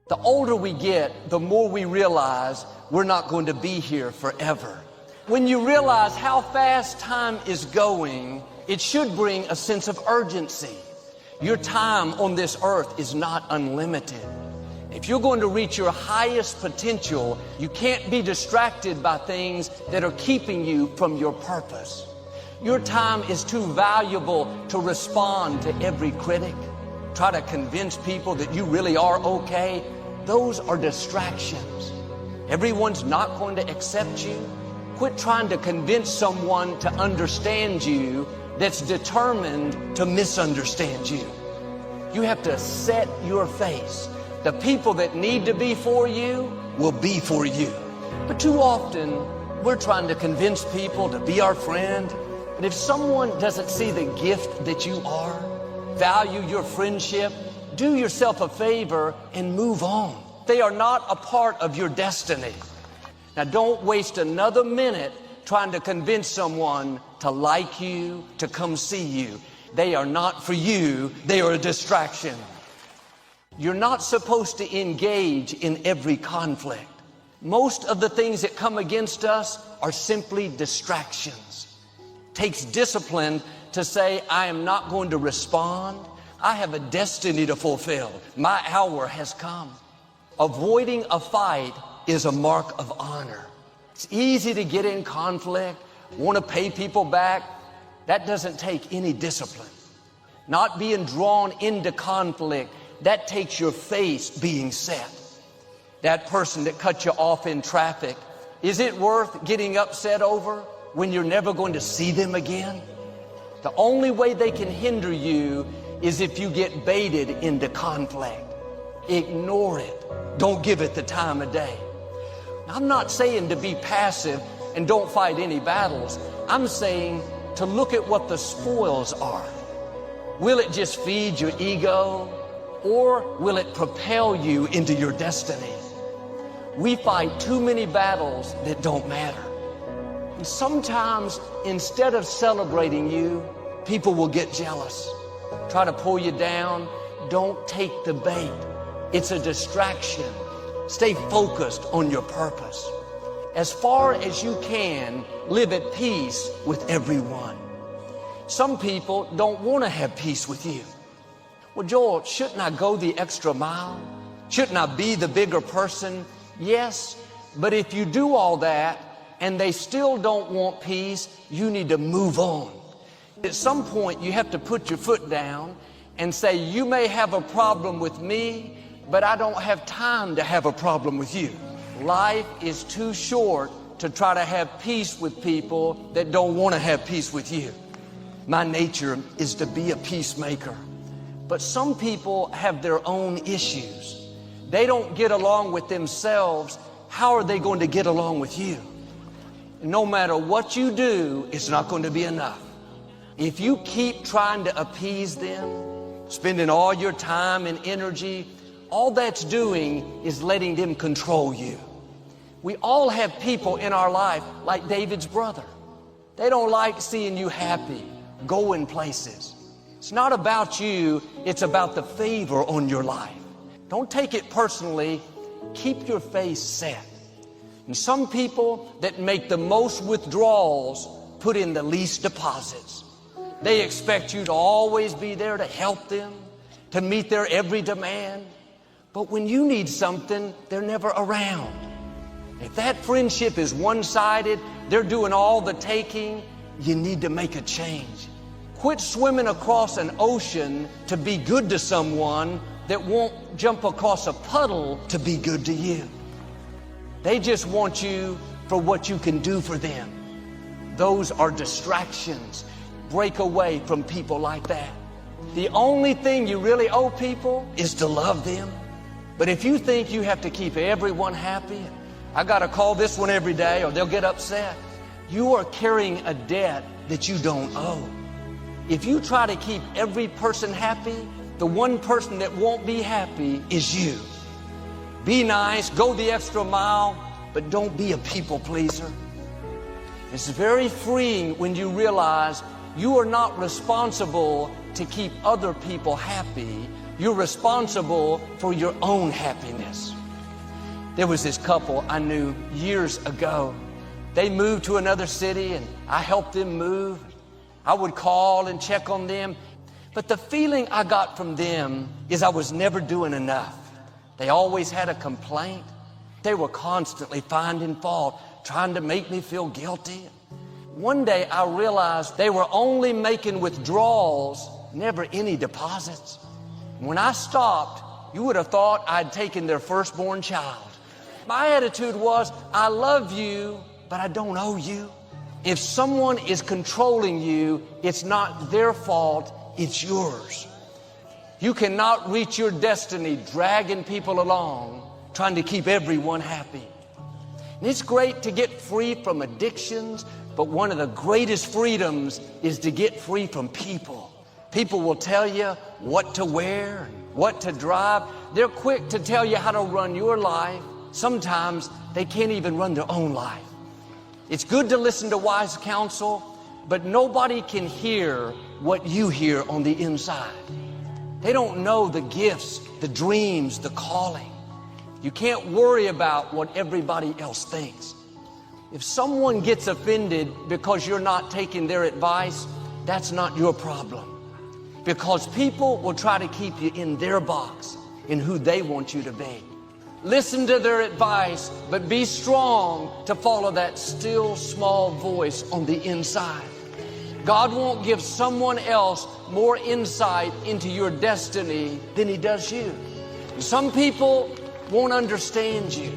The older we get, the more we realize we're not going to be here forever. When you realize how fast time is going, it should bring a sense of urgency. Your time on this earth is not unlimited. If you're going to reach your highest potential, you can't be distracted by things that are keeping you from your purpose. Your time is too valuable to respond to every critic. Try to convince people that you really are okay. Those are distractions. Everyone's not going to accept you. Quit trying to convince someone to understand you that's determined to misunderstand you. You have to set your face. The people that need to be for you will be for you. But too often, we're trying to convince people to be our friend. But if someone doesn't see the gift that you are, value your friendship, do yourself a favor and move on. They are not a part of your destiny. Now, don't waste another minute trying to convince someone to like you, to come see you. They are not for you. They are a distraction. You're not supposed to engage in every conflict. Most of the things that come against us are simply distractions. It takes discipline to say, I am not going to respond. I have a destiny to fulfill. My hour has come. Avoiding a fight is a mark of honor. It's easy to get in conflict, want to pay people back. That doesn't take any discipline. Not being drawn into conflict, that takes your face being set. That person that cut you off in traffic, is it worth getting upset over when you're never going to see them again? The only way they can hinder you is if you get baited into conflict. Ignore it. Don't give it the time of day. Now, I'm not saying to be passive and don't fight any battles. I'm saying to look at what the spoils are. Will it just feed your ego, or will it propel you into your destiny? We fight too many battles that don't matter. And sometimes, instead of celebrating you, people will get jealous, try to pull you down. Don't take the bait. It's a distraction. Stay focused on your purpose. As far as you can, live at peace with everyone. Some people don't want to have peace with you. Well, Joel, shouldn't I go the extra mile? Shouldn't I be the bigger person? Yes, but if you do all that and they still don't want peace, you need to move on. At some point, you have to put your foot down and say, you may have a problem with me, but I don't have time to have a problem with you. Life is too short to try to have peace with people that don't want to have peace with you. My nature is to be a peacemaker. But some people have their own issues. They don't get along with themselves. How are they going to get along with you? No matter what you do, it's not going to be enough. If you keep trying to appease them, spending all your time and energy, all that's doing is letting them control you. We all have people in our life like David's brother. They don't like seeing you happy, going places. It's not about you, it's about the favor on your life. Don't take it personally. Keep your face set. And some people that make the most withdrawals put in the least deposits. They expect you to always be there to help them, to meet their every demand. But when you need something, they're never around. If that friendship is one-sided, they're doing all the taking, you need to make a change. Quit swimming across an ocean to be good to someone that won't jump across a puddle to be good to you. They just want you for what you can do for them. Those are distractions. Break away from people like that. The only thing you really owe people is to love them. But if you think you have to keep everyone happy, I got to call this one every day or they'll get upset, you are carrying a debt that you don't owe. If you try to keep every person happy, the one person that won't be happy is you. Be nice, go the extra mile, but don't be a people pleaser. It's very freeing when you realize you are not responsible to keep other people happy. You're responsible for your own happiness. There was this couple I knew years ago. They moved to another city and I helped them move. I would call and check on them. But the feeling I got from them is I was never doing enough. They always had a complaint. They were constantly finding fault, trying to make me feel guilty. One day I realized they were only making withdrawals, never any deposits. When I stopped, you would have thought I'd taken their firstborn child. My attitude was, I love you, but I don't owe you. If someone is controlling you, it's not their fault, it's yours. You cannot reach your destiny dragging people along, trying to keep everyone happy. And it's great to get free from addictions, but one of the greatest freedoms is to get free from people. People will tell you what to wear, what to drive. They're quick to tell you how to run your life. Sometimes they can't even run their own life. It's good to listen to wise counsel, but nobody can hear what you hear on the inside. They don't know the gifts, the dreams, the calling. You can't worry about what everybody else thinks. If someone gets offended because you're not taking their advice, that's not your problem. Because people will try to keep you in their box, in who they want you to be. Listen to their advice, but be strong to follow that still small voice on the inside. God won't give someone else more insight into your destiny than He does you. Some people won't understand you.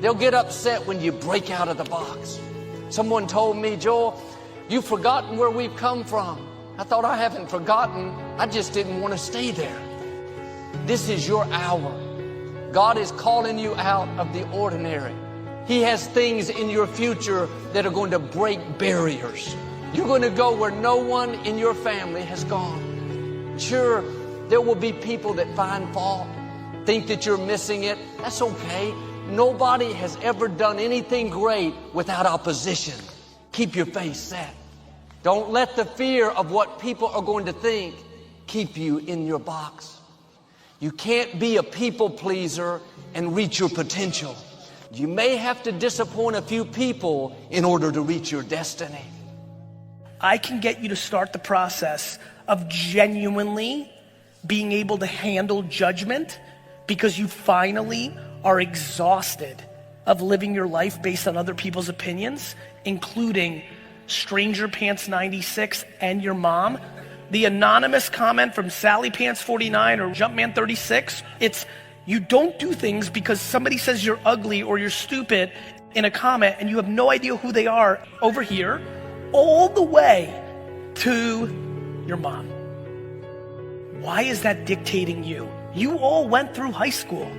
They'll get upset when you break out of the box. Someone told me, Joel, you've forgotten where we've come from. I thought, I haven't forgotten. I just didn't want to stay there. This is your hour. God is calling you out of the ordinary. He has things in your future that are going to break barriers. You're going to go where no one in your family has gone. Sure, there will be people that find fault, think that you're missing it. That's okay. Nobody has ever done anything great without opposition. Keep your face set. Don't let the fear of what people are going to think keep you in your box. You can't be a people pleaser and reach your potential. You may have to disappoint a few people in order to reach your destiny. I can get you to start the process of genuinely being able to handle judgment because you finally are exhausted of living your life based on other people's opinions, including Stranger Pants 96 and your mom. The anonymous comment from Sally Pants 49 or Jumpman 36, it's you don't do things because somebody says you're ugly or you're stupid in a comment and you have no idea who they are over here, all the way to your mom. Why is that dictating you? You all went through high school.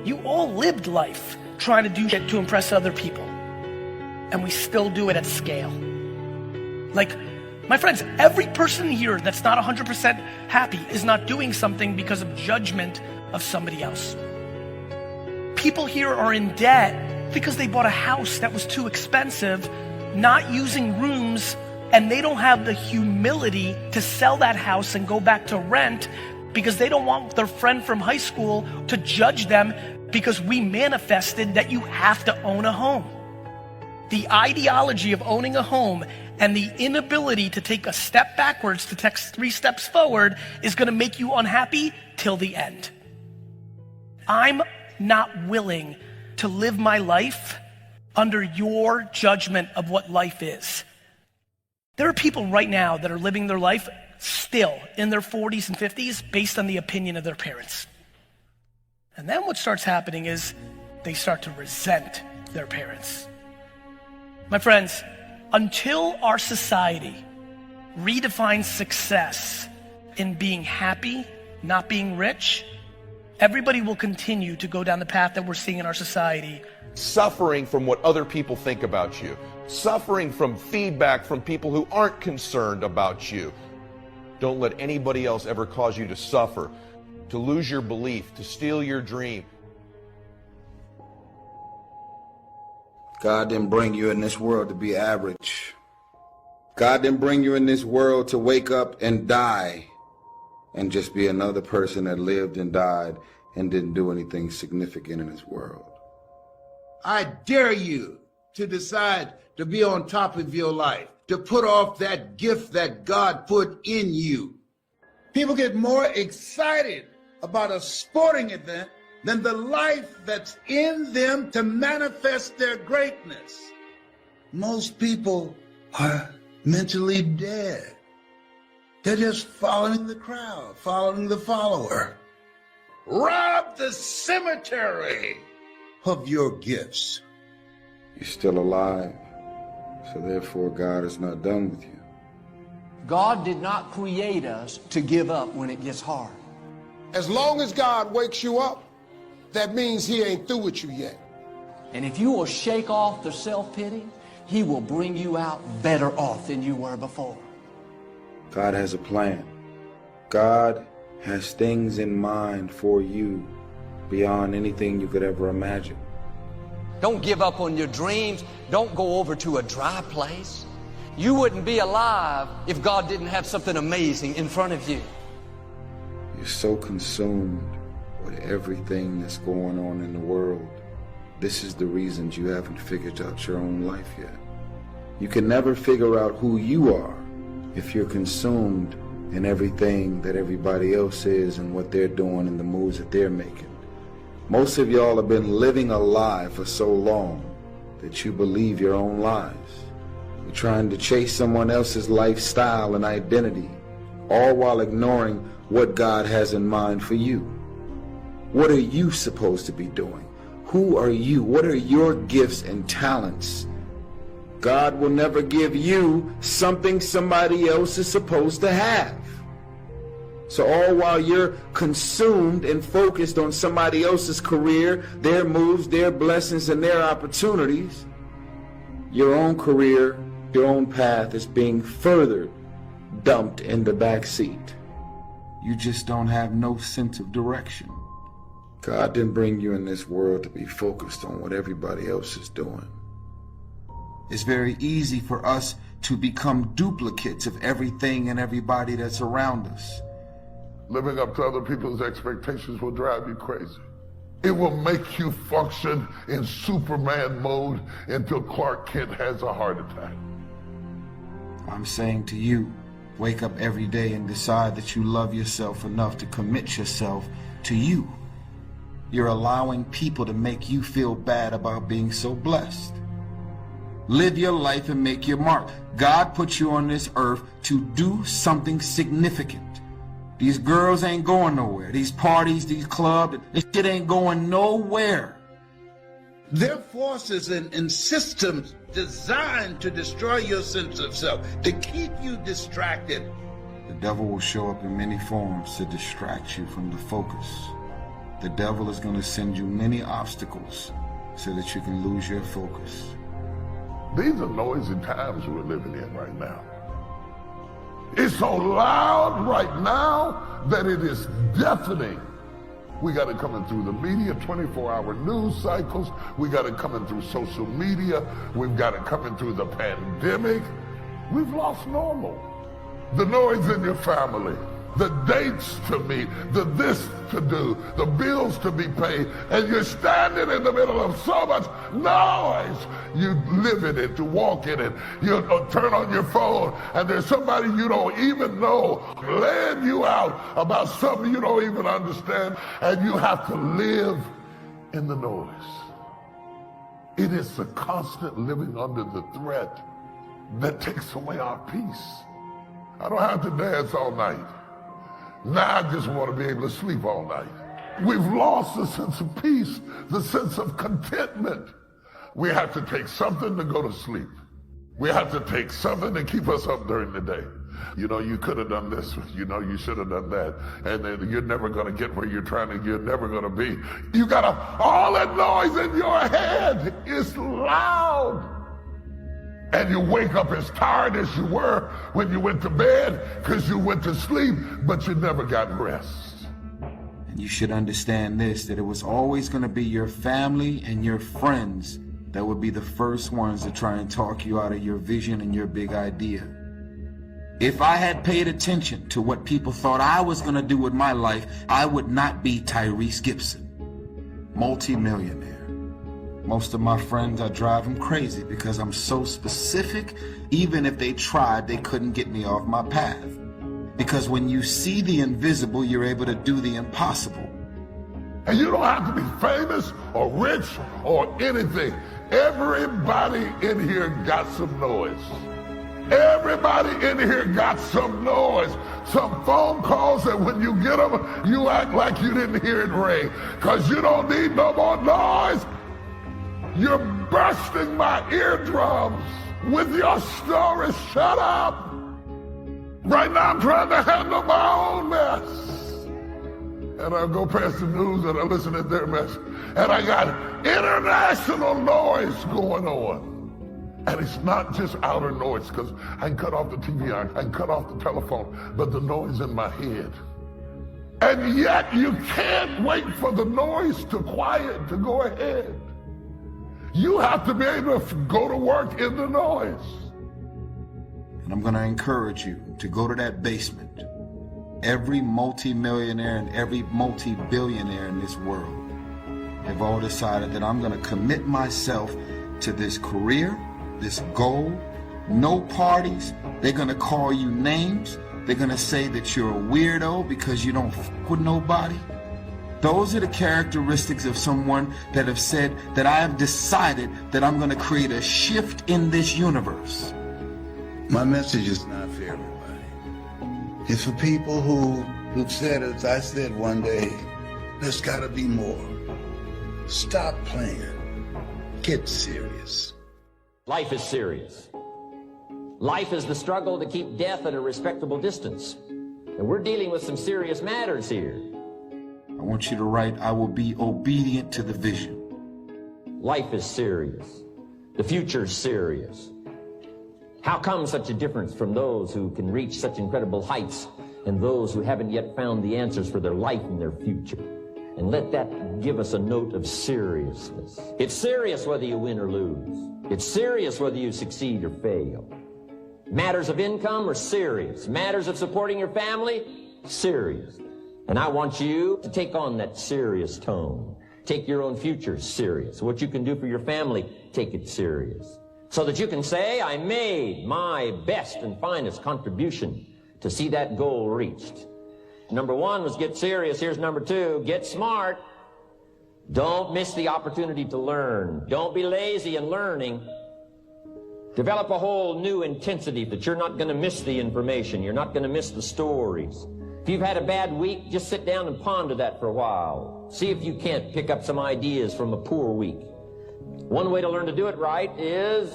You all lived life trying to do shit to impress other people. And we still do it at scale. Like, my friends, every person here that's not 100% happy is not doing something because of judgment of somebody else. People here are in debt because they bought a house that was too expensive, not using rooms, and they don't have the humility to sell that house and go back to rent because they don't want their friend from high school to judge them because we manifested that you have to own a home. The ideology of owning a home and the inability to take a step backwards to take 3 steps forward is going to make you unhappy till the end. I'm not willing to live my life under your judgment of what life is. There are people right now that are living their life still in their 40s and 50s based on the opinion of their parents. And then what starts happening is they start to resent their parents. My friends, until our society redefines success in being happy, not being rich, everybody will continue to go down the path that we're seeing in our society. Suffering from what other people think about you. Suffering from feedback from people who aren't concerned about you. Don't let anybody else ever cause you to suffer, to lose your belief, to steal your dream. God didn't bring you in this world to be average. God didn't bring you in this world to wake up and die and just be another person that lived and died and didn't do anything significant in this world. I dare you to decide to be on top of your life, to put off that gift that God put in you. People get more excited about a sporting event than the life that's in them to manifest their greatness. Most people are mentally dead. They're just following the crowd, following the follower. Rob the cemetery of your gifts. You're still alive, so therefore God is not done with you. God did not create us to give up when it gets hard. As long as God wakes you up, that means he ain't through with you yet. And if you will shake off the self-pity, he will bring you out better off than you were before. God has a plan. God has things in mind for you beyond anything you could ever imagine. Don't give up on your dreams. Don't go over to a dry place. You wouldn't be alive if God didn't have something amazing in front of you. You're so consumed with everything that's going on in the world. This is the reasons you haven't figured out your own life yet. You can never figure out who you are if you're consumed in everything that everybody else is and what they're doing and the moves that they're making. Most of y'all have been living a lie for so long that you believe your own lies. You're trying to chase someone else's lifestyle and identity, all while ignoring what God has in mind for you. What are you supposed to be doing? Who are you? What are your gifts and talents? God will never give you something somebody else is supposed to have. So all while you're consumed and focused on somebody else's career, their moves, their blessings, and their opportunities, your own career, your own path is being further dumped in the back seat. You just don't have no sense of direction. God didn't bring you in this world to be focused on what everybody else is doing. It's very easy for us to become duplicates of everything and everybody that's around us. Living up to other people's expectations will drive you crazy. It will make you function in Superman mode until Clark Kent has a heart attack. I'm saying to you, wake up every day and decide that you love yourself enough to commit yourself to you. You're allowing people to make you feel bad about being so blessed. Live your life and make your mark. God put you on this earth to do something significant. These girls ain't going nowhere. These parties, these clubs, this shit ain't going nowhere. They're forces and systems designed to destroy your sense of self, to keep you distracted. The devil will show up in many forms to distract you from the focus. The devil is going to send you many obstacles so that you can lose your focus. These are noisy times we're living in right now. It's so loud right now that it is deafening. We got it coming through the media, 24-hour news cycles. We got it coming through social media. We've got it coming through the pandemic. We've lost normal. The noise in your family, the dates to meet, the this to do, the bills to be paid, and you're standing in the middle of so much noise. You live in it, to walk in it. You turn on your phone, and there's somebody you don't even know laying you out about something you don't even understand, and you have to live in the noise. It is the constant living under the threat that takes away our peace. I don't have to dance all night. Now I just want to be able to sleep all night. We've lost the sense of peace, the sense of contentment. We have to take something to go to sleep. We have to take something to keep us up during the day. You know, you could have done this. You know, you should have done that. And then you're never going to get where you're never going to be. You got all that noise in your head is loud. And you wake up as tired as you were when you went to bed because you went to sleep, but you never got rest. And you should understand this, that it was always going to be your family and your friends that would be the first ones to try and talk you out of your vision and your big idea. If I had paid attention to what people thought I was going to do with my life, I would not be Tyrese Gibson, multi-millionaire. Most of my friends, I drive them crazy because I'm so specific. Even if they tried, they couldn't get me off my path. Because when you see the invisible, you're able to do the impossible. And you don't have to be famous or rich or anything. Everybody in here got some noise. Everybody in here got some noise. Some phone calls that when you get them, you act like you didn't hear it ring. Because you don't need no more noise. You're bursting my eardrums with your story. Shut up. Right now I'm trying to handle my own mess. And I go past the news and I listen to their mess. And I got international noise going on. And it's not just outer noise, because I can cut off the TV, I can cut off the telephone, but the noise in my head. And yet you can't wait for the noise to quiet, to go ahead. You have to be able to go to work in the noise. And I'm going to encourage you to go to that basement. Every multi-millionaire and every multi-billionaire in this world have all decided that I'm going to commit myself to this career, this goal. No parties. They're going to call you names. They're going to say that you're a weirdo because you don't f with nobody. Those are the characteristics of someone that have said that I have decided that I'm going to create a shift in this universe. My message is not for everybody. It's for people who've said, as I said one day, there's got to be more. Stop playing. Get serious. Life is serious. Life is the struggle to keep death at a respectable distance. And we're dealing with some serious matters here. I want you to write, I will be obedient to the vision. Life is serious. The future's serious. How come such a difference from those who can reach such incredible heights and those who haven't yet found the answers for their life and their future? And let that give us a note of seriousness. It's serious whether you win or lose. It's serious whether you succeed or fail. Matters of income are serious. Matters of supporting your family, serious. And I want you to take on that serious tone. Take your own future serious. What you can do for your family, take it serious. So that you can say, I made my best and finest contribution to see that goal reached. Number one was get serious. Here's number two, get smart. Don't miss the opportunity to learn. Don't be lazy in learning. Develop a whole new intensity that you're not going to miss the information. You're not going to miss the stories. If you've had a bad week, just sit down and ponder that for a while. See if you can't pick up some ideas from a poor week. One way to learn to do it right is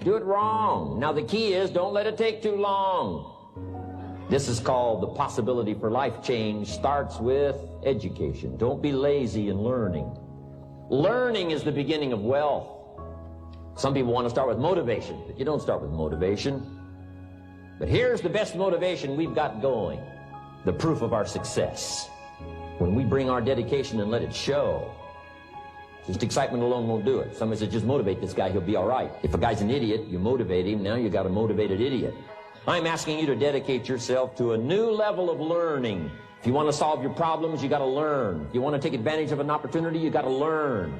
do it wrong. Now the key is don't let it take too long. This is called the possibility for life change starts with education. Don't be lazy in learning. Learning is the beginning of wealth. Some people want to start with motivation, but you don't start with motivation. But here's the best motivation we've got going. The proof of our success. When we bring our dedication and let it show. Just excitement alone won't do it. Somebody says, just motivate this guy, he'll be all right. If a guy's an idiot, you motivate him, now you got a motivated idiot. I'm asking you to dedicate yourself to a new level of learning. If you want to solve your problems, you got to learn. If you want to take advantage of an opportunity, you got to learn.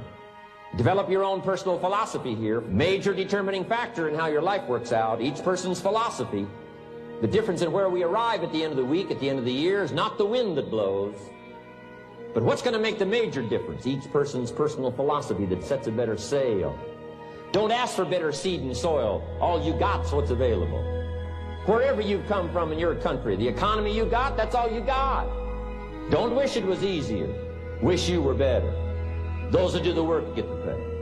Develop your own personal philosophy here. Major determining factor in how your life works out. Each person's philosophy. The difference in where we arrive at the end of the week, at the end of the year, is not the wind that blows. But what's going to make the major difference? Each person's personal philosophy that sets a better sail. Don't ask for better seed and soil. All you got's what's available. Wherever you've come from in your country, the economy you got, that's all you got. Don't wish it was easier. Wish you were better. Those who do the work get the credit.